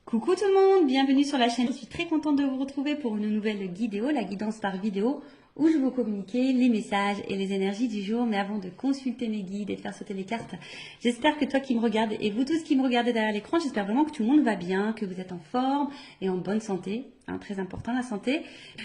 Coucou tout le monde, bienvenue sur la chaîne. Je suis très contente de vous retrouver pour une nouvelle vidéo, la guidance par vidéo, où je vais vous communiquer les messages et les énergies du jour. Mais avant de consulter mes guides et de faire sauter les cartes, j'espère que toi qui me regardes et vous tous qui me regardez derrière l'écran, j'espère vraiment que tout le monde va bien, que vous êtes en forme et en bonne santé. Très important la santé.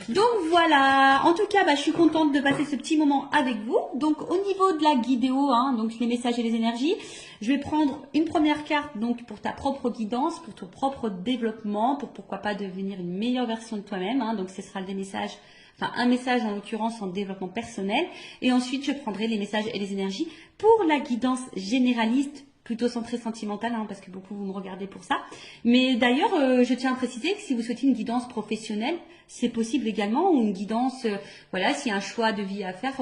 Donc voilà, en tout cas, je suis contente de passer ce petit moment avec vous. Donc au niveau de la vidéo, donc les messages et les énergies, je vais prendre une première carte donc pour ta propre guidance, pour ton propre développement, pour pourquoi pas devenir une meilleure version de toi-même. Donc ce sera des messages, enfin un message en l'occurrence en développement personnel. Et ensuite, je prendrai les messages et les énergies pour la guidance généraliste, plutôt centrée sentimentale, parce que beaucoup vous me regardez pour ça. Mais d'ailleurs, je tiens à préciser que si vous souhaitez une guidance professionnelle, c'est possible également, ou une guidance, voilà, s'il y a un choix de vie à faire,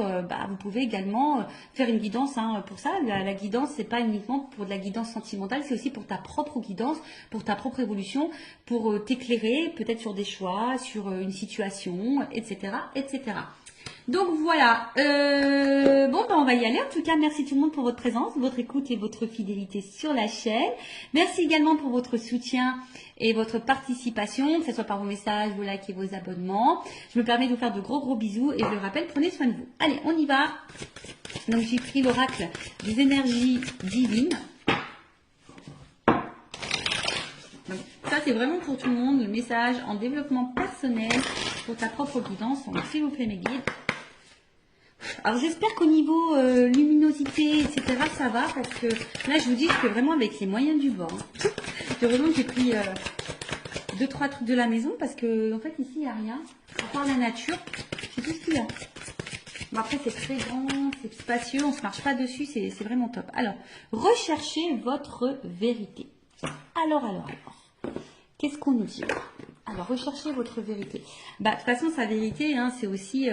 vous pouvez également faire une guidance pour ça. La guidance, c'est pas uniquement pour de la guidance sentimentale, c'est aussi pour ta propre guidance, pour ta propre évolution, pour t'éclairer peut-être sur des choix, sur une situation, etc., etc. Donc voilà, on va y aller. En tout cas, merci tout le monde pour votre présence, votre écoute et votre fidélité sur la chaîne. Merci également pour votre soutien et votre participation, que ce soit par vos messages, vos likes et vos abonnements. Je me permets de vous faire de gros bisous et je le rappelle, prenez soin de vous. Allez, on y va. Donc j'ai pris l'oracle des énergies divines. Donc, ça c'est vraiment pour tout le monde, le message en développement personnel pour ta propre guidance. Donc s'il vous plaît mes guides. Alors j'espère qu'au niveau luminosité, etc., ça va, parce que là je vous dis, je fais vraiment avec les moyens du bord. Heureusement que j'ai pris 2-3 trucs de la maison, parce que en fait ici il n'y a rien, à part la nature, c'est tout ce qu'il y a. Bon, après c'est très grand, c'est spacieux, on ne se marche pas dessus, c'est vraiment top. Alors, recherchez votre vérité. Alors, qu'est-ce qu'on nous dit? Alors, recherchez votre vérité. De toute façon, sa vérité, c'est aussi...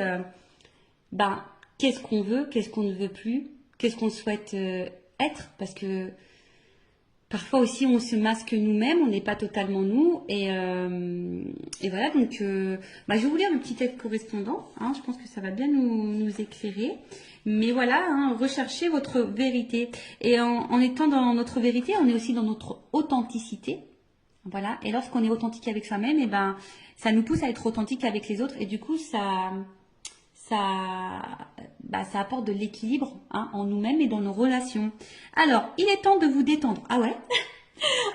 qu'est-ce qu'on veut, qu'est-ce qu'on ne veut plus, qu'est-ce qu'on souhaite être, parce que parfois aussi on se masque nous-mêmes, on n'est pas totalement nous, et voilà, donc je vais vous lire le petit texte correspondant, je pense que ça va bien nous éclairer, mais voilà, recherchez votre vérité, et en étant dans notre vérité, on est aussi dans notre authenticité, voilà, et lorsqu'on est authentique avec soi-même, ça nous pousse à être authentique avec les autres, et du coup ça apporte de l'équilibre en nous-mêmes et dans nos relations. Alors, il est temps de vous détendre. Ah ouais?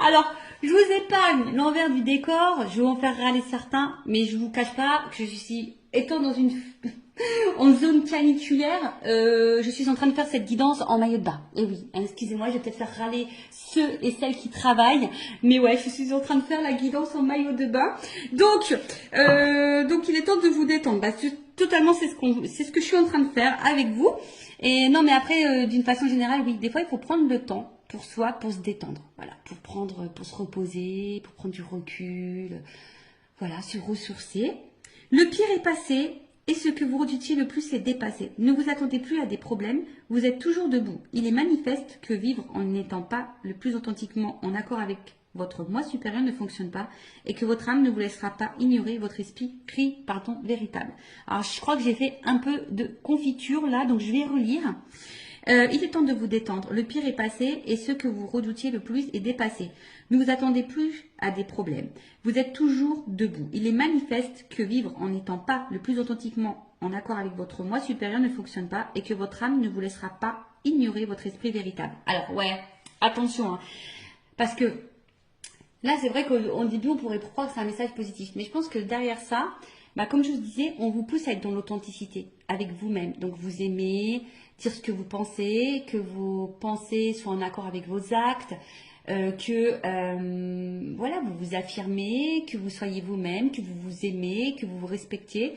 Alors, je vous épargne l'envers du décor, je vais en faire râler certains, mais je vous cache pas que je suis, étant dans en zone caniculaire, je suis en train de faire cette guidance en maillot de bain. Et oui, excusez-moi, je vais peut-être faire râler ceux et celles qui travaillent, mais ouais, je suis en train de faire la guidance en maillot de bain. Donc il est temps de vous détendre. Totalement, c'est ce que je suis en train de faire avec vous. Et non, mais après, d'une façon générale, oui, des fois, il faut prendre le temps pour soi, pour se détendre, voilà, pour se reposer, pour prendre du recul, voilà, se ressourcer. Le pire est passé et ce que vous redoutiez le plus est dépassé. Ne vous attendez plus à des problèmes, vous êtes toujours debout. Il est manifeste que vivre en n'étant pas le plus authentiquement en accord avec votre moi supérieur ne fonctionne pas et que votre âme ne vous laissera pas ignorer votre esprit véritable. Alors je crois que j'ai fait un peu de confiture là, donc je vais relire. Il est temps de vous détendre. Le pire est passé et ce que vous redoutiez le plus est dépassé. Ne vous attendez plus à des problèmes. Vous êtes toujours debout. Il est manifeste que vivre en n'étant pas le plus authentiquement en accord avec votre moi supérieur ne fonctionne pas et que votre âme ne vous laissera pas ignorer votre esprit véritable. Alors ouais, attention, parce que là c'est vrai qu'au début on pourrait croire que c'est un message positif, mais je pense que derrière ça, comme je vous disais, on vous pousse à être dans l'authenticité avec vous-même. Donc vous aimez dire ce que vos pensées soient en accord avec vos actes, voilà, vous vous affirmez, que vous soyez vous-même, que vous vous aimez, que vous vous respectiez.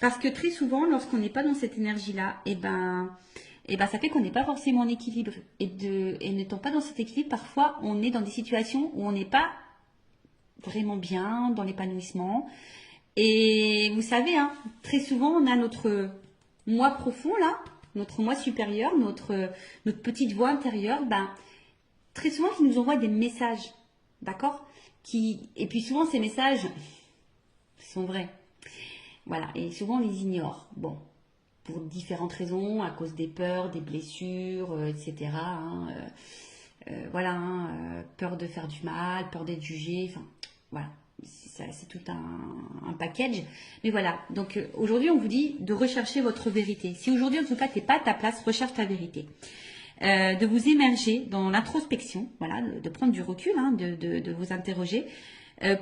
Parce que très souvent, lorsqu'on n'est pas dans cette énergie-là, ça fait qu'on n'est pas forcément en équilibre. Et n'étant pas dans cet équilibre, parfois on est dans des situations où on n'est pas vraiment bien, dans l'épanouissement. Et vous savez, très souvent, on a notre moi profond, là, notre moi supérieur, notre petite voix intérieure, très souvent, qui nous envoie des messages, d'accord? Et puis souvent, ces messages sont vrais. Voilà, et souvent, on les ignore. Bon, pour différentes raisons, à cause des peurs, des blessures, etc. Peur de faire du mal, peur d'être jugé, enfin... voilà, c'est tout un package. Mais voilà, donc aujourd'hui, on vous dit de rechercher votre vérité. Si aujourd'hui, en tout cas, tu n'es pas à ta place, recherche ta vérité. De vous émerger dans l'introspection, voilà, de prendre du recul, hein, de vous interroger,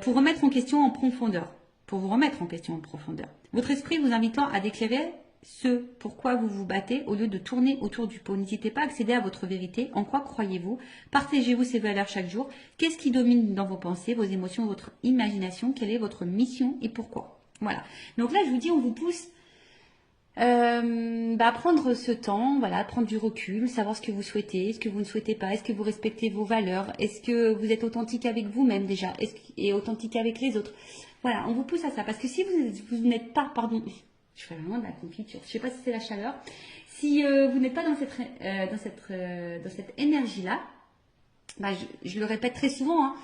pour remettre en question en profondeur, pour vous remettre en question en profondeur. Votre esprit vous invitant à déclarer ce pourquoi vous vous battez au lieu de tourner autour du pot. N'hésitez pas à accéder à votre vérité. En quoi croyez-vous? Partagez-vous ces valeurs chaque jour. Qu'est-ce qui domine dans vos pensées, vos émotions, votre imagination? Quelle est votre mission et pourquoi? Voilà. Donc là, je vous dis, on vous pousse prendre ce temps, voilà, prendre du recul, savoir ce que vous souhaitez, ce que vous ne souhaitez pas, est-ce que vous respectez vos valeurs, est-ce que vous êtes authentique avec vous-même déjà, et authentique avec les autres. Voilà, on vous pousse à ça, parce que si vous n'êtes pas, pardon, je fais vraiment de la confiture, je sais pas si c'est la chaleur, si vous n'êtes pas dans cette énergie-là, je le répète très souvent, hein,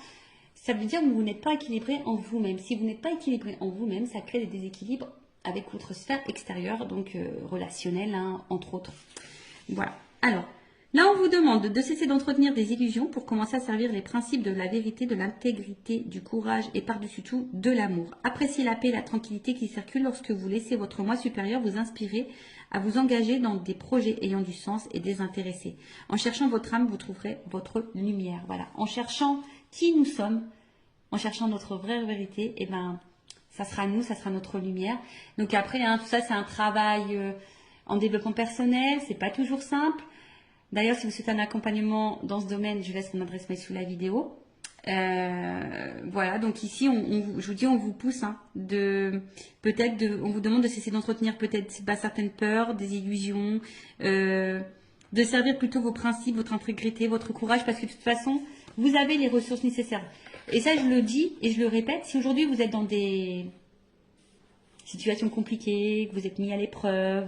ça veut dire que vous n'êtes pas équilibré en vous-même. Si vous n'êtes pas équilibré en vous-même, ça crée des déséquilibres avec votre sphère extérieure, donc relationnelle, hein, entre autres. Voilà. Alors, là, on vous demande de cesser d'entretenir des illusions pour commencer à servir les principes de la vérité, de l'intégrité, du courage et par-dessus tout, de l'amour. Appréciez la paix et la tranquillité qui circulent lorsque vous laissez votre moi supérieur vous inspirer à vous engager dans des projets ayant du sens et désintéressés. En cherchant votre âme, vous trouverez votre lumière. Voilà. En cherchant qui nous sommes, en cherchant notre vraie vérité, et ça sera nous, ça sera notre lumière. Donc après, hein, tout ça, c'est un travail en développement personnel. C'est pas toujours simple. D'ailleurs, si vous souhaitez un accompagnement dans ce domaine, je laisse mon adresse mail sous la vidéo. Voilà, donc ici, je vous dis, on vous pousse, hein, on vous demande de cesser d'entretenir peut-être certaines peurs, des illusions, de servir plutôt vos principes, votre intégrité, votre courage, parce que de toute façon, vous avez les ressources nécessaires. Et ça, je le dis et je le répète, si aujourd'hui vous êtes dans des situations compliquées, que vous êtes mis à l'épreuve,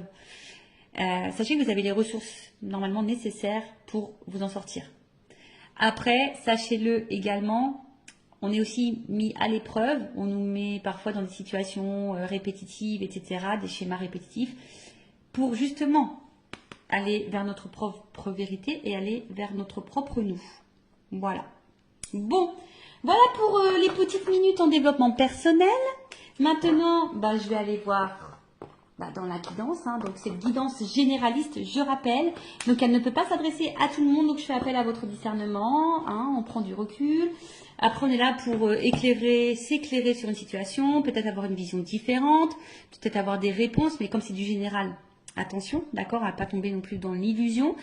sachez que vous avez les ressources normalement nécessaires pour vous en sortir. Après, sachez-le également, on est aussi mis à l'épreuve, on nous met parfois dans des situations répétitives, etc., des schémas répétitifs, pour justement aller vers notre propre vérité et aller vers notre propre nous. Voilà. Bon, voilà pour les petites minutes en développement personnel. Maintenant, je vais aller voir dans la guidance. Hein, donc, cette guidance généraliste, je rappelle. Donc, elle ne peut pas s'adresser à tout le monde. Donc, je fais appel à votre discernement. Hein, on prend du recul. Après, on est là pour s'éclairer sur une situation. Peut-être avoir une vision différente. Peut-être avoir des réponses. Mais comme c'est du général, attention, d'accord, à ne pas tomber non plus dans l'illusion.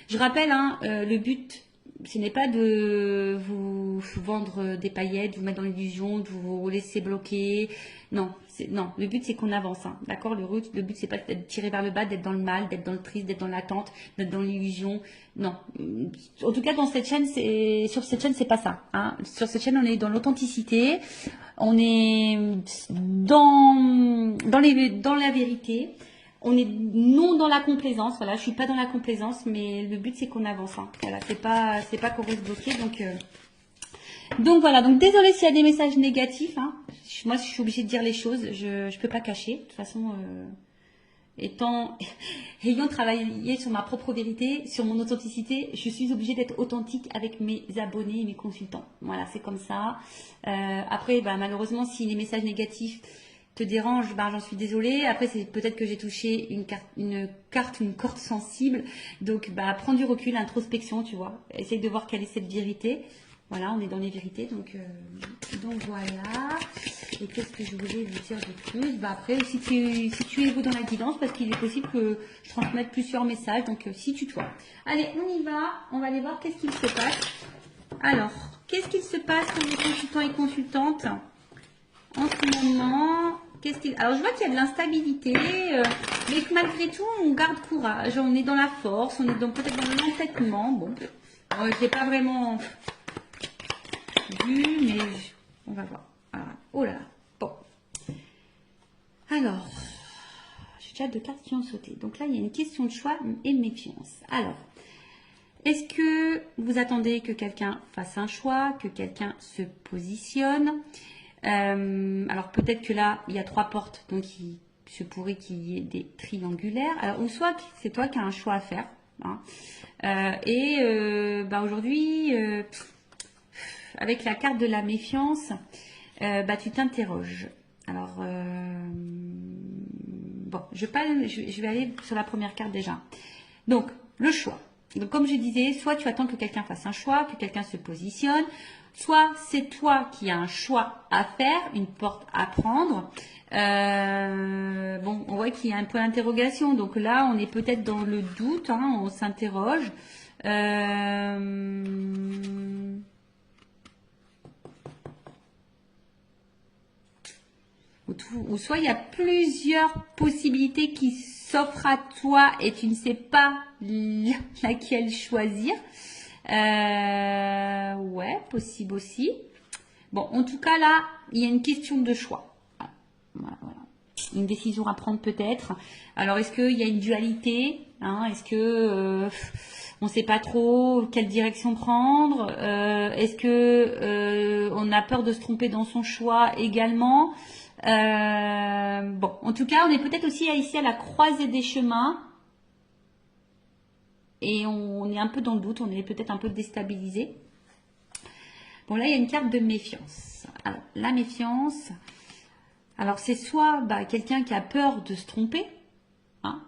Je rappelle, hein, le but, ce n'est pas de vous vendre des paillettes, de vous mettre dans l'illusion, de vous laisser bloquer. Non, le but c'est qu'on avance, hein, d'accord. Le but c'est pas d'être tiré vers le bas, d'être dans le mal, d'être dans le triste, d'être dans l'attente, d'être dans l'illusion. Non. En tout cas, sur cette chaîne, c'est pas ça. Hein. Sur cette chaîne, on est dans l'authenticité, on est dans la vérité. On est non dans la complaisance, voilà, je suis pas dans la complaisance, mais le but c'est qu'on avance, hein. Voilà, c'est pas qu'on reste bloqué, donc voilà, donc désolé s'il y a des messages négatifs, hein. Moi je suis obligée de dire les choses, je peux pas cacher, de toute façon, ayant travaillé sur ma propre vérité, sur mon authenticité, je suis obligée d'être authentique avec mes abonnés et mes consultants, voilà, c'est comme ça. Après, malheureusement, si les messages négatifs te dérange, j'en suis désolée. Après, c'est peut-être que j'ai touché une corde sensible. Donc, prends du recul, introspection, tu vois. Essaye de voir quelle est cette vérité. Voilà, on est dans les vérités. Donc voilà. Et qu'est-ce que je voulais vous dire de plus? Après, si tu es vous dans la guidance, parce qu'il est possible que je transmette plusieurs messages. Donc, si tu toi. Allez, on y va. On va aller voir qu'est-ce qu'il se passe. Alors, qu'est-ce qu'il se passe pour les consultants et consultantes en ce moment? Alors, je vois qu'il y a de l'instabilité, mais que malgré tout, on garde courage, on est dans la force, on est peut-être dans l'entêtement. Bon, je ne l'ai pas vraiment vu, mais on va voir. Alors, oh là là, bon. Alors, j'ai déjà 2 cartes qui ont sauté. Donc là, il y a une question de choix et de méfiance. Alors, est-ce que vous attendez que quelqu'un fasse un choix, que quelqu'un se positionne? Alors peut-être que là, il y a 3 portes, donc il se pourrait qu'il y ait des triangulaires. Alors, ou soit c'est toi qui as un choix à faire. Hein. Aujourd'hui, avec la carte de la méfiance, bah, tu t'interroges. Alors, bon, je vais aller sur la première carte déjà. Donc, le choix. Donc, comme je disais, soit tu attends que quelqu'un fasse un choix, que quelqu'un se positionne, soit c'est toi qui as un choix à faire, une porte à prendre. Bon, on voit qu'il y a un peu d'interrogation. Donc là, on est peut-être dans le doute, hein, on s'interroge. Ou soit il y a plusieurs possibilités qui s'offrent à toi et tu ne sais pas laquelle choisir. Ouais, possible aussi. Bon, en tout cas là, il y a une question de choix. Voilà. Une décision à prendre peut-être. Alors est-ce qu'il y a une dualité, hein? Est-ce que on ne sait pas trop quelle direction prendre? Est-ce que on a peur de se tromper dans son choix également? Bon, en tout cas, on est peut-être aussi ici à la croisée des chemins et on est un peu dans le doute, on est peut-être un peu déstabilisé. Bon, là, il y a une carte de méfiance. Alors, la méfiance, alors c'est soit bah, quelqu'un qui a peur de se tromper, hein,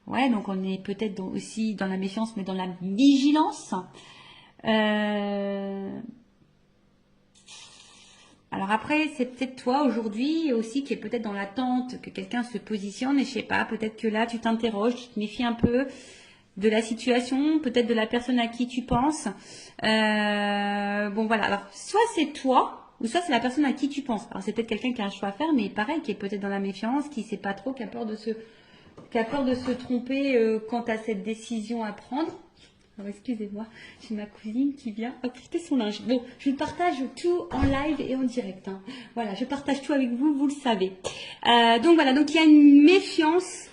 ouais, donc on est peut-être aussi dans la méfiance, mais dans la vigilance. Alors après, c'est peut-être toi aujourd'hui aussi qui est peut-être dans l'attente que quelqu'un se positionne et je sais pas, peut-être que là tu t'interroges, tu te méfies un peu de la situation, peut-être de la personne à qui tu penses. Bon voilà, alors soit c'est toi ou soit c'est la personne à qui tu penses. Alors c'est peut-être quelqu'un qui a un choix à faire, mais pareil, qui est peut-être dans la méfiance, qui sait pas trop, qui a peur de se tromper quant à cette décision à prendre. Alors, excusez-moi, j'ai ma cousine qui vient apporter son linge. Bon, je partage tout en live et en direct, hein. Voilà, je partage tout avec vous, vous le savez. Donc voilà, donc il y a une méfiance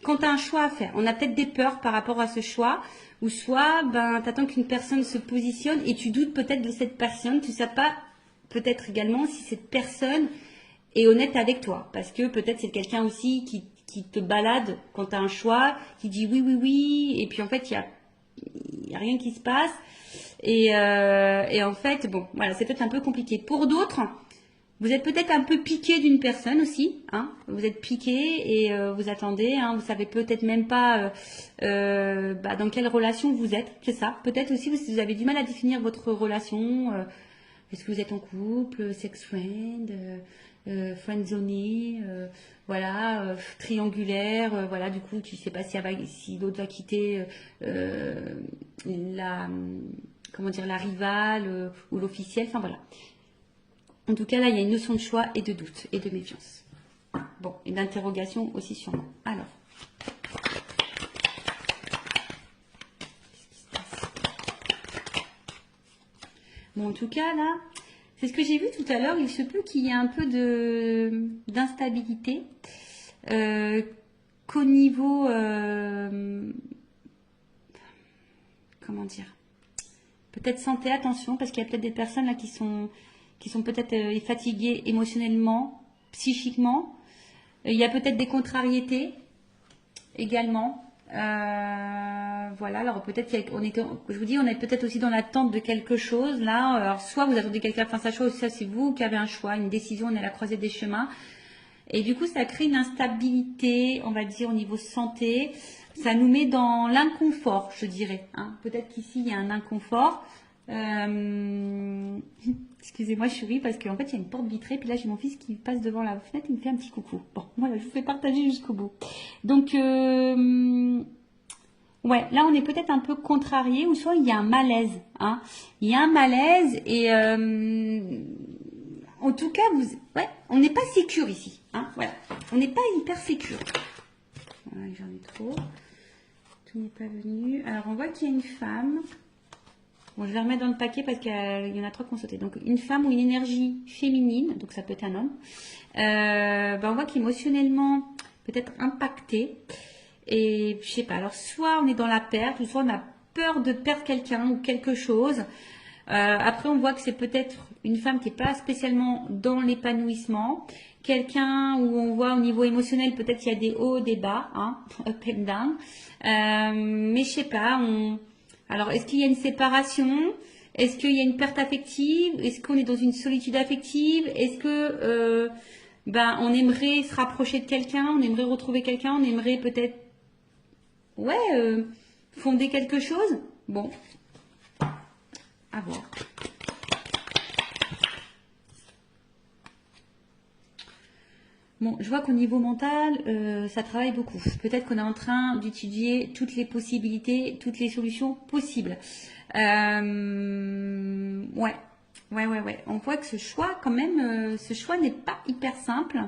quand tu as un choix à faire. On a peut-être des peurs par rapport à ce choix, ou soit ben, tu attends qu'une personne se positionne et tu doutes peut-être de cette personne. Tu ne sais pas peut-être également si cette personne est honnête avec toi. Parce que peut-être c'est quelqu'un aussi qui te balade quand tu as un choix, qui dit oui, oui, oui, et puis en fait, il y a rien qui se passe. Et en fait, bon, voilà, c'est peut-être un peu compliqué. Pour d'autres, vous êtes peut-être un peu piqué d'une personne aussi, hein. Vous êtes piqué et vous attendez, hein. Vous savez peut-être même pas bah, dans quelle relation vous êtes, c'est ça. Peut-être aussi vous avez du mal à définir votre relation. Est-ce que vous êtes en couple, sex friend, friendzoné, voilà, triangulaire, voilà. Du coup, tu sais pas si l'autre va quitter la, comment dire, la rivale ou l'officiel. Enfin voilà. En tout cas, là, il y a une notion de choix et de doute et de méfiance. Bon, et d'interrogation aussi sûrement. Alors. Bon, en tout cas, là, c'est ce que j'ai vu tout à l'heure. Il se peut qu'il y ait un peu d'instabilité qu'au niveau... comment dire? Peut-être santé, attention, parce qu'il y a peut-être des personnes là qui sont peut-être fatiguées émotionnellement, psychiquement. Il y a peut-être des contrariétés également. Voilà, alors peut-être je vous dis, on est peut-être aussi dans l'attente de quelque chose là. Alors soit vous attendez quelqu'un fasse sa chose, soit c'est vous qui avez un choix, une décision, on est à la croisée des chemins. Et du coup, ça crée une instabilité, on va dire, au niveau santé. Ça nous met dans l'inconfort, je dirais, hein. Peut-être qu'ici, il y a un inconfort. Excusez-moi, je souris parce qu'en fait, il y a une porte vitrée. Puis là, j'ai mon fils qui passe devant la fenêtre et il me fait un petit coucou. Bon, voilà, je vous fais partager jusqu'au bout. Donc, ouais, là, on est peut-être un peu contrarié ou soit il y a un malaise, hein. Il y a un malaise et... en tout cas, ouais, on n'est pas sécure ici, hein, voilà. On n'est pas hyper sécure. Voilà, j'en ai trop. Tout n'est pas venu. Alors, on voit qu'il y a une femme. Bon, je vais remettre dans le paquet parce qu'il y en a trois qui ont sauté. Donc, une femme ou une énergie féminine, donc ça peut être un homme. Ben, on voit qu'émotionnellement, peut-être impacté. Et je sais pas, alors soit on est dans la perte, ou soit on a peur de perdre quelqu'un ou quelque chose. Après, on voit que c'est peut-être une femme qui n'est pas spécialement dans l'épanouissement. Quelqu'un où on voit au niveau émotionnel, peut-être qu'il y a des hauts, des bas, hein, up and down. Mais je sais pas, Alors, est-ce qu'il y a une séparation? Est-ce qu'il y a une perte affective? Est-ce qu'on est dans une solitude affective? Est-ce que on aimerait se rapprocher de quelqu'un? On aimerait retrouver quelqu'un? On aimerait peut-être fonder quelque chose? Bon, à voir. Bon, je vois qu'au niveau mental, ça travaille beaucoup. Peut-être qu'on est en train d'étudier toutes les possibilités, toutes les solutions possibles. Ouais. On voit que ce choix, quand même, ce choix n'est pas hyper simple.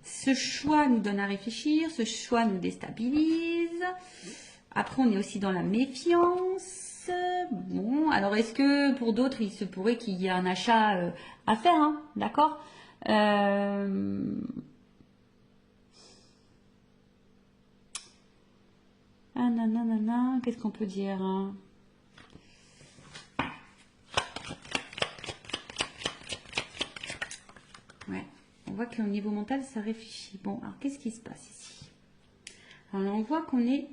Ce choix nous donne à réfléchir, ce choix nous déstabilise. Après, on est aussi dans la méfiance. Bon, alors est-ce que pour d'autres, il se pourrait qu'il y ait un achat à faire, hein, d'accord? Ah nanana, qu'est-ce qu'on peut dire, hein? Ouais, on voit qu'au niveau mental, ça réfléchit. Bon, alors qu'est-ce qui se passe ici? Alors on voit qu'on est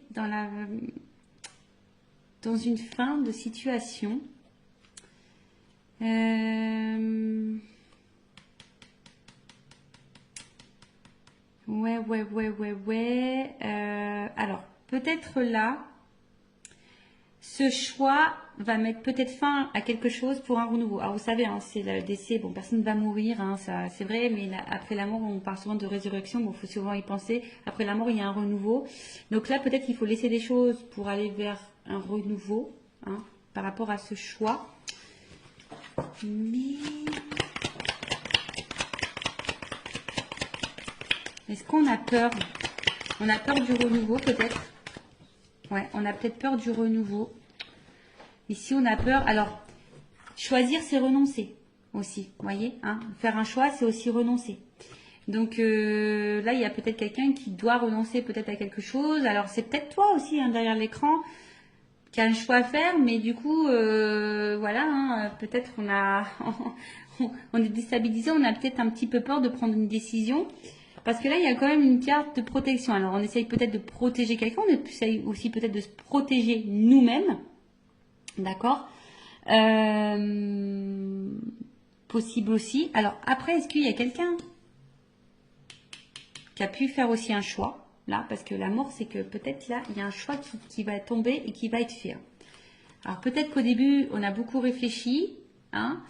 dans une fin de situation. Ouais. Alors, peut-être là, ce choix va mettre peut-être fin à quelque chose pour un renouveau. Alors, vous savez, hein, c'est le décès, bon, personne ne va mourir, hein, ça, c'est vrai, mais après la mort, on parle souvent de résurrection, bon, il faut souvent y penser. Après la mort, il y a un renouveau. Donc là, peut-être qu'il faut laisser des choses pour aller vers un renouveau, hein, par rapport à ce choix. Mais... est-ce qu'on a peur? On a peur du renouveau peut-être. Ouais, on a peut-être peur du renouveau. Ici, on a peur. Alors, choisir, c'est renoncer aussi. Vous voyez, hein, faire un choix, c'est aussi renoncer. Donc là, il y a peut-être quelqu'un qui doit renoncer peut-être à quelque chose. Alors, c'est peut-être toi aussi, hein, derrière l'écran, qui a un choix à faire. Mais du coup, voilà, hein, peut-être on est déstabilisé. On a peut-être un petit peu peur de prendre une décision. Parce que là, il y a quand même une carte de protection. Alors, on essaye peut-être de protéger quelqu'un, on essaye aussi peut-être de se protéger nous-mêmes. D'accord? Possible aussi. Alors, après, est-ce qu'il y a quelqu'un qui a pu faire aussi un choix? Là, parce que la mort, c'est que peut-être là, il y a un choix qui va tomber et qui va être fait. Alors, peut-être qu'au début, on a beaucoup réfléchi, hein,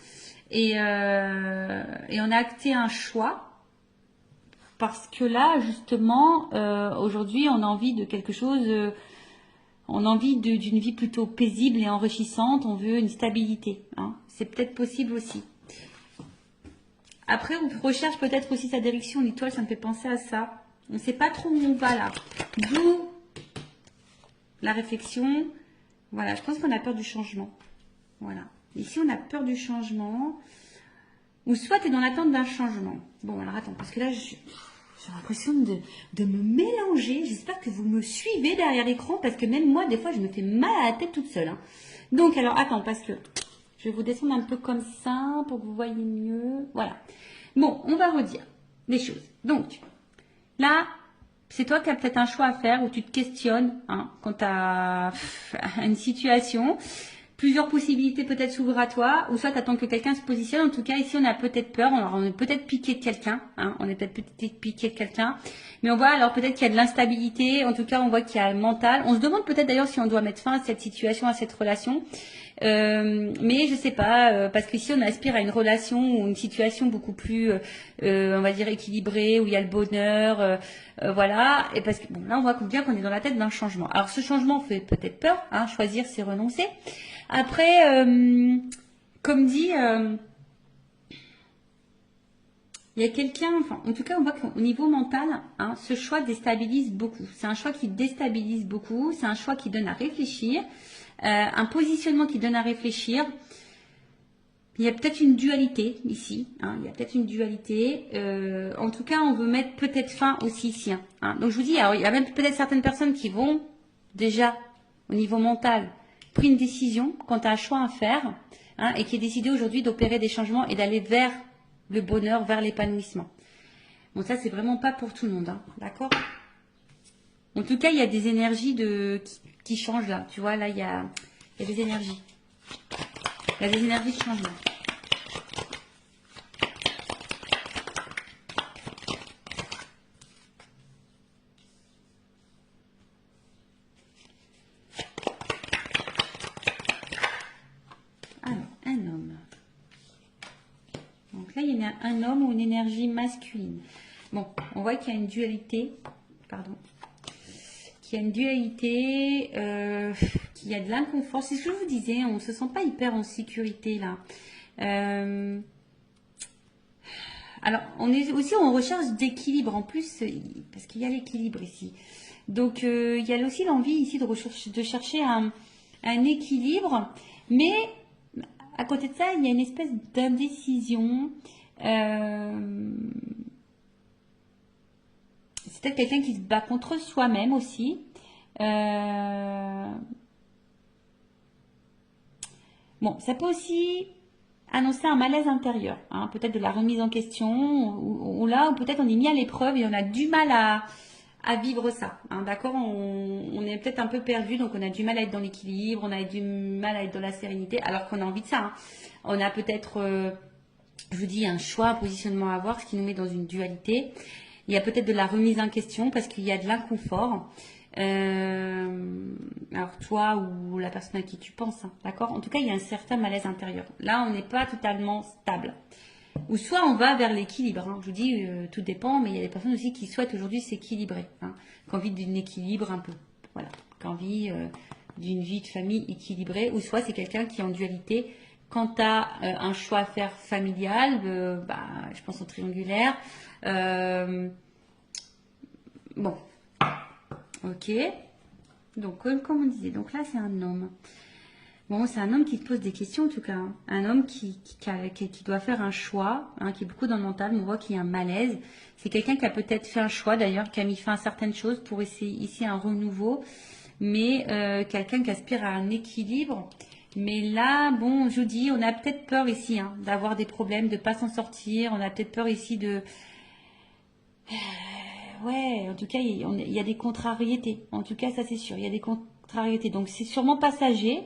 et on a acté un choix. Parce que là, justement, aujourd'hui, on a envie de quelque chose, on a envie d'une vie plutôt paisible et enrichissante, on veut une stabilité, hein. C'est peut-être possible aussi. Après, on recherche peut-être aussi sa direction, l'étoile, ça me fait penser à ça. On ne sait pas trop où on va là. D'où la réflexion. Voilà, je pense qu'on a peur du changement. Voilà. Ici, on a peur du changement. Ou soit tu es dans l'attente d'un changement. Bon, alors attends, parce que là, j'ai l'impression de me mélanger. J'espère que vous me suivez derrière l'écran, parce que même moi, des fois, je me fais mal à la tête toute seule, hein. Donc, alors, attends, parce que je vais vous descendre un peu comme ça, pour que vous voyez mieux. Voilà. Bon, on va redire les choses. Donc, là, c'est toi qui as peut-être un choix à faire, où tu te questionnes, hein, quant à une situation. Plusieurs possibilités peut-être s'ouvrent à toi, ou soit tu attends que quelqu'un se positionne. En tout cas, ici, on a peut-être peur, on est peut-être piqué de quelqu'un, hein, on est peut-être piqué de quelqu'un, mais on voit alors peut-être qu'il y a de l'instabilité, en tout cas, on voit qu'il y a le mental. On se demande peut-être d'ailleurs si on doit mettre fin à cette situation, à cette relation, mais je sais pas, parce qu'ici, on aspire à une relation ou une situation beaucoup plus, on va dire, équilibrée, où il y a le bonheur, voilà, et parce que bon, là, on voit bien qu'on est dans la tête d'un changement. Alors, ce changement fait peut-être peur, hein, choisir, c'est renoncer. Après, comme dit, il y a quelqu'un, enfin, en tout cas, on voit qu'au niveau mental, hein, ce choix déstabilise beaucoup. C'est un choix qui déstabilise beaucoup, c'est un choix qui donne à réfléchir, un positionnement qui donne à réfléchir. Il y a peut-être une dualité ici, hein, il y a peut-être une dualité. En tout cas, on veut mettre peut-être fin aussi ici. Hein. Donc, je vous dis, alors, il y a même peut-être certaines personnes qui vont déjà, au niveau mental, pris une décision quant à un choix à faire, hein, et qui est décidé aujourd'hui d'opérer des changements et d'aller vers le bonheur, vers l'épanouissement. Bon, ça, c'est vraiment pas pour tout le monde, hein, d'accord? En tout cas, il y a des énergies qui changent là. Tu vois, là, il y a Il y a des énergies. Il y a des énergies de changement. Alors, un homme. Donc là, il y a un homme ou une énergie masculine. Bon, on voit qu'il y a une dualité. Pardon. Qu'il y a une dualité, qu'il y a de l'inconfort. C'est ce que je vous disais, on ne se sent pas hyper en sécurité là. Alors, on est aussi en recherche d'équilibre en plus, parce qu'il y a l'équilibre ici. Donc, il y a aussi l'envie ici de chercher un équilibre, mais à côté de ça, il y a une espèce d'indécision. C'est peut-être quelqu'un qui se bat contre soi-même aussi. Bon, ça peut aussi annoncer un malaise intérieur, hein, peut-être de la remise en question, ou là, ou peut-être on est mis à l'épreuve et on a du mal à vivre ça. Hein, d'accord, on est peut-être un peu perdu, donc on a du mal à être dans l'équilibre, on a du mal à être dans la sérénité, alors qu'on a envie de ça. Hein. On a peut-être, je vous dis, un choix, un positionnement à avoir, ce qui nous met dans une dualité. Il y a peut-être de la remise en question parce qu'il y a de l'inconfort. Alors toi ou la personne à qui tu penses, hein, d'accord? En tout cas, il y a un certain malaise intérieur. Là, on n'est pas totalement stable. Ou soit on va vers l'équilibre. Hein. Je vous dis, tout dépend, mais il y a des personnes aussi qui souhaitent aujourd'hui s'équilibrer, hein, qui ont envie d'un équilibre un peu, voilà, qui ont envie d'une vie de famille équilibrée. Ou soit c'est quelqu'un qui est en dualité. Quant à un choix à faire familial, je pense au triangulaire. Bon, ok. Donc, comme on disait, donc là, c'est un homme. Bon, c'est un homme qui te pose des questions, en tout cas. Hein. Un homme qui doit faire un choix, hein, qui est beaucoup dans le mental. On voit qu'il y a un malaise. C'est quelqu'un qui a peut-être fait un choix, d'ailleurs, qui a mis fin à certaines choses pour essayer ici un renouveau. Mais quelqu'un qui aspire à un équilibre. Mais là, bon, je vous dis, on a peut-être peur ici hein, d'avoir des problèmes, de ne pas s'en sortir. On a peut-être peur ici de... Ouais, en tout cas, il y a des contrariétés. En tout cas, ça c'est sûr, il y a des contrariétés. Donc, c'est sûrement passager,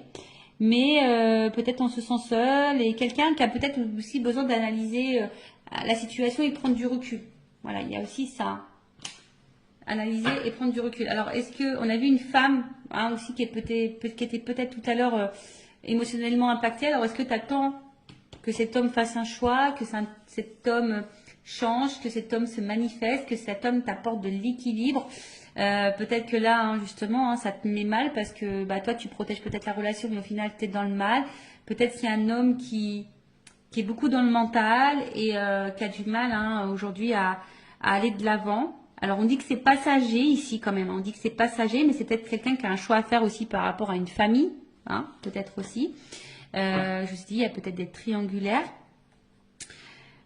mais peut-être on se sent seul et quelqu'un qui a peut-être aussi besoin d'analyser la situation et prendre du recul. Voilà, il y a aussi ça. Analyser et prendre du recul. Alors, est-ce que on a vu une femme hein, aussi qui était peut-être tout à l'heure émotionnellement impactée. Alors, est-ce que tu attends que cet homme fasse un choix, que cet homme change, que cet homme se manifeste, que cet homme t'apporte de l'équilibre. Peut-être que là, hein, justement, hein, ça te met mal parce que toi, tu protèges peut-être la relation, mais au final, tu es dans le mal. Peut-être qu'il y a un homme qui est beaucoup dans le mental et qui a du mal hein, aujourd'hui à aller de l'avant. Alors, on dit que c'est passager ici quand même. On dit que c'est passager, mais c'est peut-être quelqu'un qui a un choix à faire aussi par rapport à une famille, hein, peut-être aussi. Je me suis dit, il y a peut-être des triangulaires.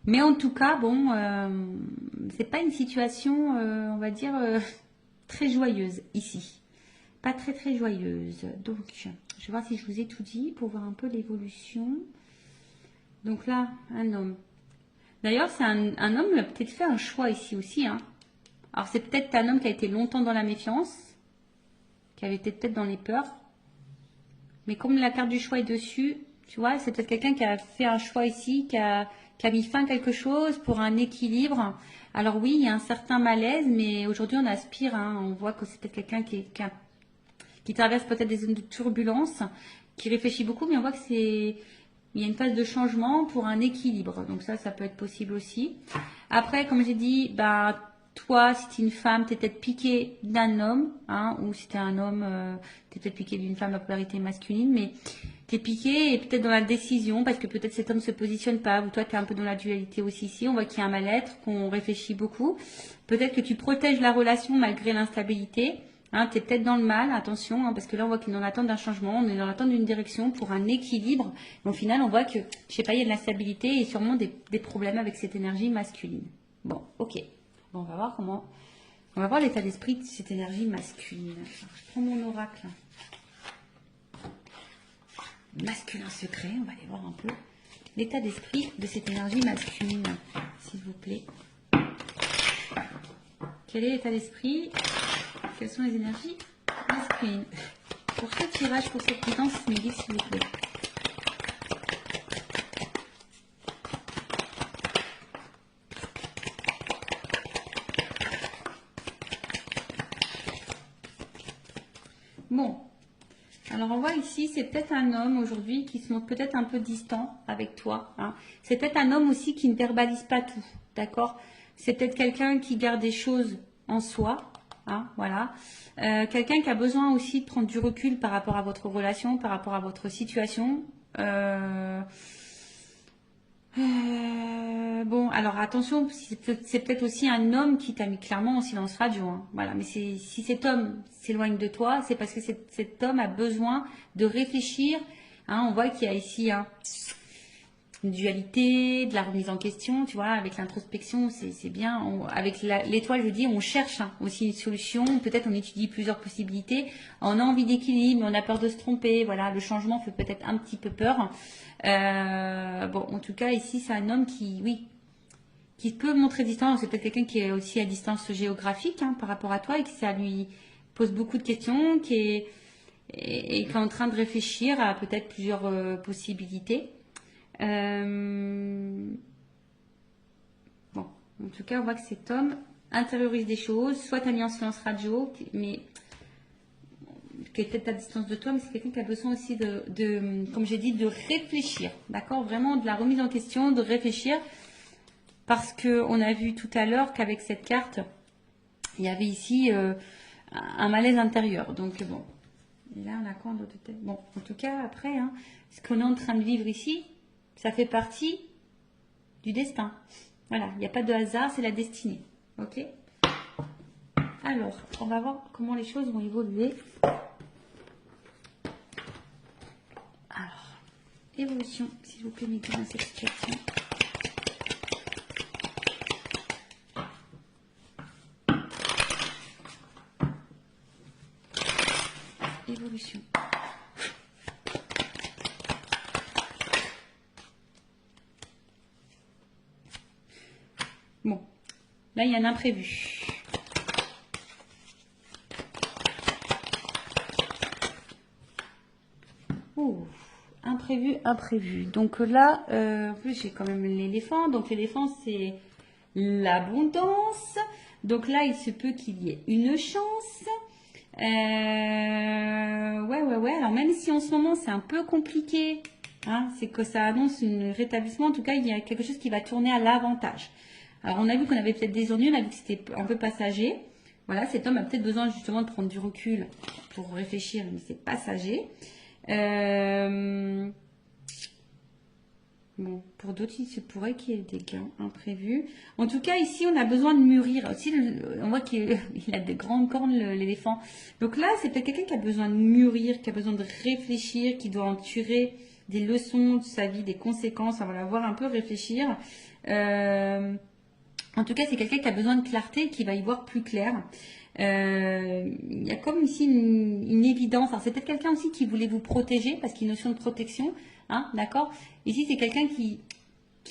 Mais en tout cas, bon, c'est pas une situation, on va dire, très joyeuse ici. Pas très très joyeuse. Donc, je vais voir si je vous ai tout dit pour voir un peu l'évolution. Donc là, un homme. D'ailleurs, c'est un homme qui a peut-être fait un choix ici aussi. Hein. Alors, c'est peut-être un homme qui a été longtemps dans la méfiance, qui avait été peut-être dans les peurs. Mais comme la carte du choix est dessus, tu vois, c'est peut-être quelqu'un qui a fait un choix ici, qui a mis fin à quelque chose pour un équilibre. Alors oui, il y a un certain malaise, mais aujourd'hui on aspire, hein, on voit que c'est peut-être quelqu'un qui traverse peut-être des zones de turbulence, qui réfléchit beaucoup, mais on voit que il y a une phase de changement pour un équilibre. Donc ça peut être possible aussi. Après, comme j'ai dit, toi, si tu es une femme, tu es peut-être piqué d'un homme, hein, ou si tu es un homme, tu es peut-être piqué d'une femme à polarité masculine, mais tu es piqué et peut-être dans la décision, parce que peut-être cet homme se positionne pas, ou toi tu es un peu dans la dualité aussi ici, on voit qu'il y a un mal-être, qu'on réfléchit beaucoup. Peut-être que tu protèges la relation malgré l'instabilité, hein, tu es peut-être dans le mal, attention, hein, parce que là on voit qu'il est dans l'attente d'un changement, on est dans l'attente d'une direction pour un équilibre, mais au final on voit que, je sais pas, il y a de l'instabilité et sûrement des problèmes avec cette énergie masculine. Bon, ok. Bon, on va voir on va voir l'état d'esprit de cette énergie masculine. Alors, je prends mon oracle. Masculin secret, on va aller voir un peu l'état d'esprit de cette énergie masculine, s'il vous plaît. Quel est l'état d'esprit? Quelles sont les énergies masculines? Pour ce tirage, pour cette guidance, Sylvie, s'il vous plaît. Bon, alors on voit ici, c'est peut-être un homme aujourd'hui qui se montre peut-être un peu distant avec toi. Hein. C'est peut-être un homme aussi qui ne verbalise pas tout, d'accord? C'est peut-être quelqu'un qui garde des choses en soi, hein, voilà. Quelqu'un qui a besoin aussi de prendre du recul par rapport à votre relation, par rapport à votre situation. Bon, alors attention, c'est peut-être aussi un homme qui t'a mis clairement en silence radio. Hein. Voilà, mais si cet homme s'éloigne de toi, c'est parce que cet homme a besoin de réfléchir. Hein, on voit qu'il y a ici une dualité, de la remise en question, tu vois, avec l'introspection, c'est bien. Avec l'étoile, je dis, on cherche aussi une solution. Peut-être on étudie plusieurs possibilités. On a envie d'équilibre, mais on a peur de se tromper. Voilà, le changement fait peut-être un petit peu peur. Bon, en tout cas, ici, c'est un homme qui peut montrer distance. C'est peut-être quelqu'un qui est aussi à distance géographique hein, par rapport à toi et que ça lui pose beaucoup de questions, qui est en train de réfléchir à peut-être plusieurs possibilités. Bon, en tout cas, on voit que cet homme intériorise des choses, soit tu as mis en silence radio, mais qui est peut-être à distance de toi, mais c'est quelqu'un qui a besoin aussi comme j'ai dit, de réfléchir, d'accord? Vraiment de la remise en question, de réfléchir, parce qu'on a vu tout à l'heure qu'avec cette carte, il y avait ici un malaise intérieur. Donc bon, et là on a quoi en d'autres têtes? Bon, en tout cas, après, hein, ce qu'on est en train de vivre ici, ça fait partie du destin. Voilà, il n'y a pas de hasard, c'est la destinée. Ok? Alors, on va voir comment les choses vont évoluer. Alors, évolution, s'il vous plaît, mettez dans cette situation. Évolution. Bon, là, il y a un imprévu. Oh, imprévu. Donc là, en plus, j'ai quand même l'éléphant. Donc l'éléphant, c'est l'abondance. Donc là, il se peut qu'il y ait une chance. Ouais. Alors même si en ce moment, c'est un peu compliqué, hein, c'est que ça annonce un rétablissement. En tout cas, il y a quelque chose qui va tourner à l'avantage. Alors, on a vu qu'on avait peut-être des ennuis, on a vu que c'était un peu passager. Voilà, cet homme a peut-être besoin justement de prendre du recul pour réfléchir, mais c'est passager. Bon, pour d'autres, il se pourrait qu'il y ait des gains imprévus. En tout cas, ici, on a besoin de mûrir. Aussi, on voit qu'il a de grandes cornes, l'éléphant. Donc là, c'est peut-être quelqu'un qui a besoin de mûrir, qui a besoin de réfléchir, qui doit en tirer des leçons de sa vie, des conséquences. On va la voir un peu réfléchir. En tout cas, c'est quelqu'un qui a besoin de clarté et qui va y voir plus clair. Il y a comme ici une évidence. Alors, c'est peut-être quelqu'un aussi qui voulait vous protéger, parce qu'il y a une notion de protection. Hein, d'accord? Ici, c'est quelqu'un qui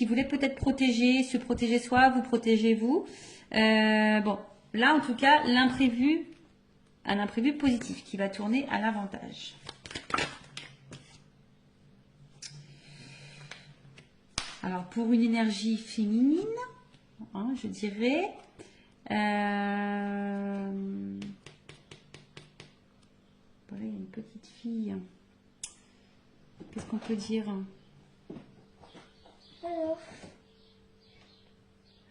voulait peut-être se protéger soi, vous protégez vous. Bon, là, en tout cas, un imprévu positif qui va tourner à l'avantage. Alors, pour une énergie féminine, hein, je dirais, voilà, il y a une petite fille. Qu'est-ce qu'on peut dire? Alors.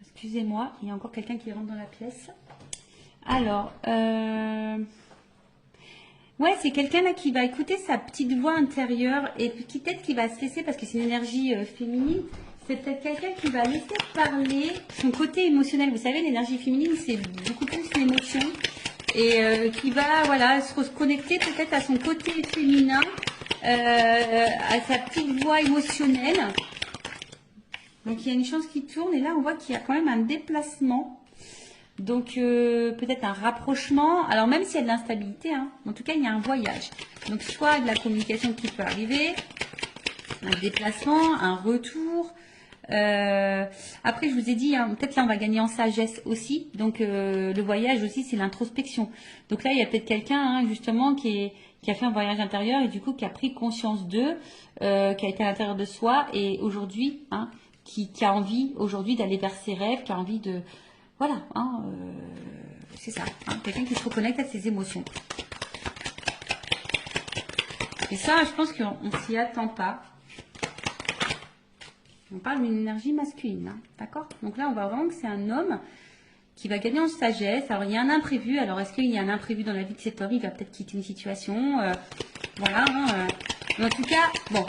Excusez-moi, il y a encore quelqu'un qui rentre dans la pièce. Alors, ouais, c'est quelqu'un là qui va écouter sa petite voix intérieure et qui peut-être qui va se laisser, parce que c'est une énergie féminine, c'est peut-être quelqu'un qui va laisser parler son côté émotionnel. Vous savez, l'énergie féminine, c'est beaucoup plus l'émotion et qui va, voilà, se reconnecter peut-être à son côté féminin, à sa petite voix émotionnelle. Donc, il y a une chance qui tourne et là, on voit qu'il y a quand même un déplacement. Donc, peut-être un rapprochement. Alors, même s'il y a de l'instabilité, hein, en tout cas, il y a un voyage. Donc, soit de la communication qui peut arriver, un déplacement, un retour. Après, je vous ai dit, hein, peut-être là, on va gagner en sagesse aussi. Donc, le voyage aussi, c'est l'introspection. Donc là, il y a peut-être quelqu'un, hein, justement, qui qui a fait un voyage intérieur et du coup qui a pris conscience d'eux, qui a été à l'intérieur de soi et aujourd'hui, hein, qui a envie aujourd'hui d'aller vers ses rêves, qui a envie de... Voilà, hein, c'est ça, hein, quelqu'un qui se reconnecte à ses émotions. Et ça, je pense qu'on ne s'y attend pas. On parle d'une énergie masculine, hein, d'accord? Donc là, on voit vraiment que c'est un homme qui va gagner en sagesse. Alors, il y a un imprévu. Alors, est-ce qu'il y a un imprévu dans la vie de cet homme? Il va peut-être quitter une situation. Voilà. Hein, mais en tout cas, bon,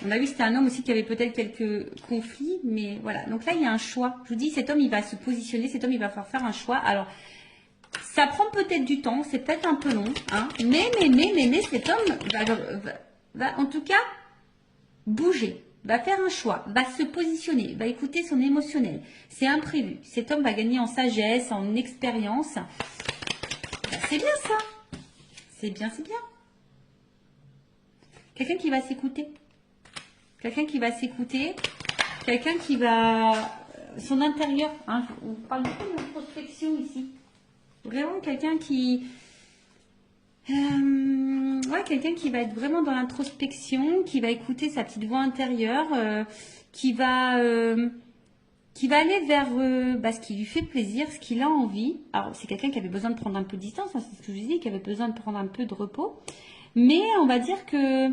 on a vu que c'était un homme aussi qui avait peut-être quelques conflits. Mais voilà. Donc là, il y a un choix. Je vous dis, cet homme, il va se positionner. Cet homme, il va falloir faire un choix. Alors, ça prend peut-être du temps. C'est peut-être un peu long. Hein, mais cet homme va en tout cas bouger. Va faire un choix, va se positionner, va écouter son émotionnel. C'est imprévu. Cet homme va gagner en sagesse, en expérience. Ben, c'est bien ça. C'est bien, c'est bien. Quelqu'un qui va s'écouter. Quelqu'un qui va s'écouter. Quelqu'un qui va... Son intérieur. Hein, on parle beaucoup d'introspection ici. Vraiment quelqu'un qui... ouais, quelqu'un qui va être vraiment dans l'introspection, qui va écouter sa petite voix intérieure, qui va aller vers ce qui lui fait plaisir, ce qu'il a envie. Alors, c'est quelqu'un qui avait besoin de prendre un peu de distance, hein, c'est ce que je disais, qui avait besoin de prendre un peu de repos. Mais on va dire que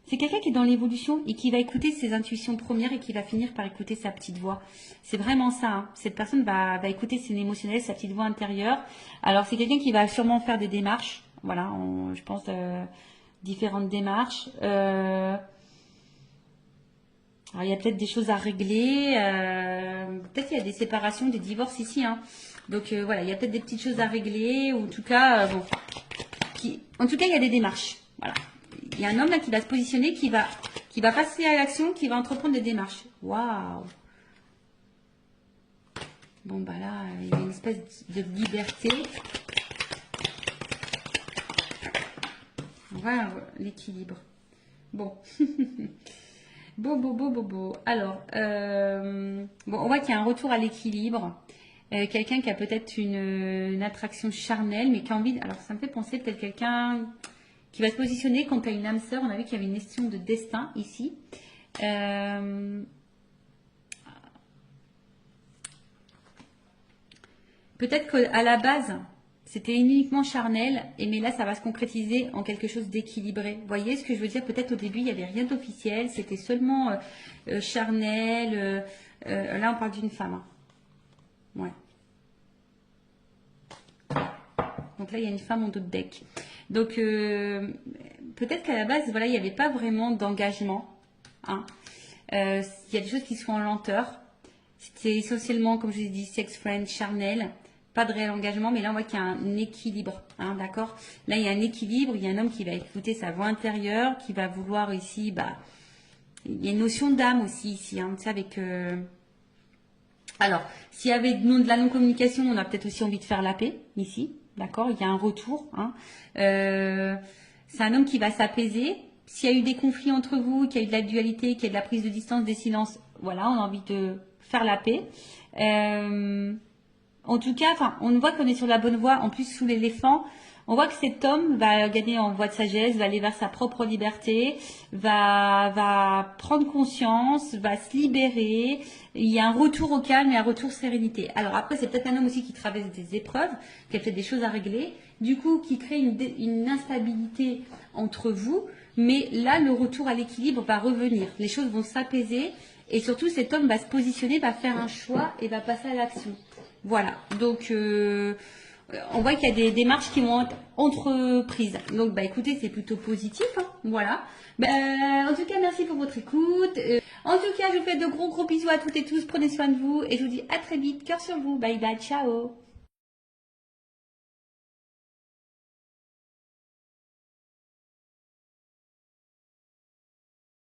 c'est quelqu'un qui est dans l'évolution et qui va écouter ses intuitions premières et qui va finir par écouter sa petite voix. C'est vraiment ça. Hein. Cette personne va écouter ses émotionnels, sa petite voix intérieure. Alors, c'est quelqu'un qui va sûrement faire des démarches. Voilà, je pense différentes démarches. Alors, il y a peut-être des choses à régler. Peut-être qu'il y a des séparations, des divorces ici. Hein. Donc voilà, il y a peut-être des petites choses à régler. Ou en tout cas, bon, en tout cas, il y a des démarches. Voilà, il y a un homme là qui va se positionner, qui va passer à l'action, qui va entreprendre des démarches. Waouh. Bon bah là, il y a une espèce de liberté. Voilà l'équilibre. Bon. Bon. Alors, bon, on voit qu'il y a un retour à l'équilibre. Quelqu'un qui a peut-être une attraction charnelle, mais qui a envie... Alors, ça me fait penser peut-être quelqu'un qui va se positionner quand tu as une âme sœur. On a vu qu'il y avait une question de destin ici. Peut-être qu'à la base... C'était uniquement charnel, mais là, ça va se concrétiser en quelque chose d'équilibré. Vous voyez ce que je veux dire? Peut-être au début, il n'y avait rien d'officiel, c'était seulement charnel. Là, on parle d'une femme. Hein. Ouais. Donc là, il y a une femme en dos de deck. Donc, peut-être qu'à la base, voilà, il n'y avait pas vraiment d'engagement. Hein. Il y a des choses qui sont en lenteur. C'était essentiellement, comme je vous ai dit, sex friend, charnel. Pas de réel engagement, mais là on voit qu'il y a un équilibre, hein, d'accord? Là il y a un équilibre, il y a un homme qui va écouter sa voix intérieure, qui va vouloir ici, il y a une notion d'âme aussi ici, hein, tu sais, avec... Alors, s'il y avait de la non-communication, on a peut-être aussi envie de faire la paix, ici, d'accord? Il y a un retour, hein. C'est un homme qui va s'apaiser. S'il y a eu des conflits entre vous, qu'il y a eu de la dualité, qu'il y a de la prise de distance, des silences, voilà, on a envie de faire la paix. En tout cas, on voit qu'on est sur la bonne voie. En plus, sous l'éléphant, on voit que cet homme va gagner en voie de sagesse, va aller vers sa propre liberté, va prendre conscience, va se libérer. Il y a un retour au calme et un retour sérénité. Alors après, c'est peut-être un homme aussi qui traverse des épreuves, qui a peut-être des choses à régler, du coup, qui crée une instabilité entre vous. Mais là, le retour à l'équilibre va revenir. Les choses vont s'apaiser et surtout, cet homme va se positionner, va faire un choix et va passer à l'action. Voilà, donc on voit qu'il y a des démarches qui vont être entreprises. Donc écoutez, c'est plutôt positif, hein, voilà. En tout cas, merci pour votre écoute. En tout cas, je vous fais de gros bisous à toutes et tous. Prenez soin de vous et je vous dis à très vite. Cœur sur vous. Bye bye, ciao.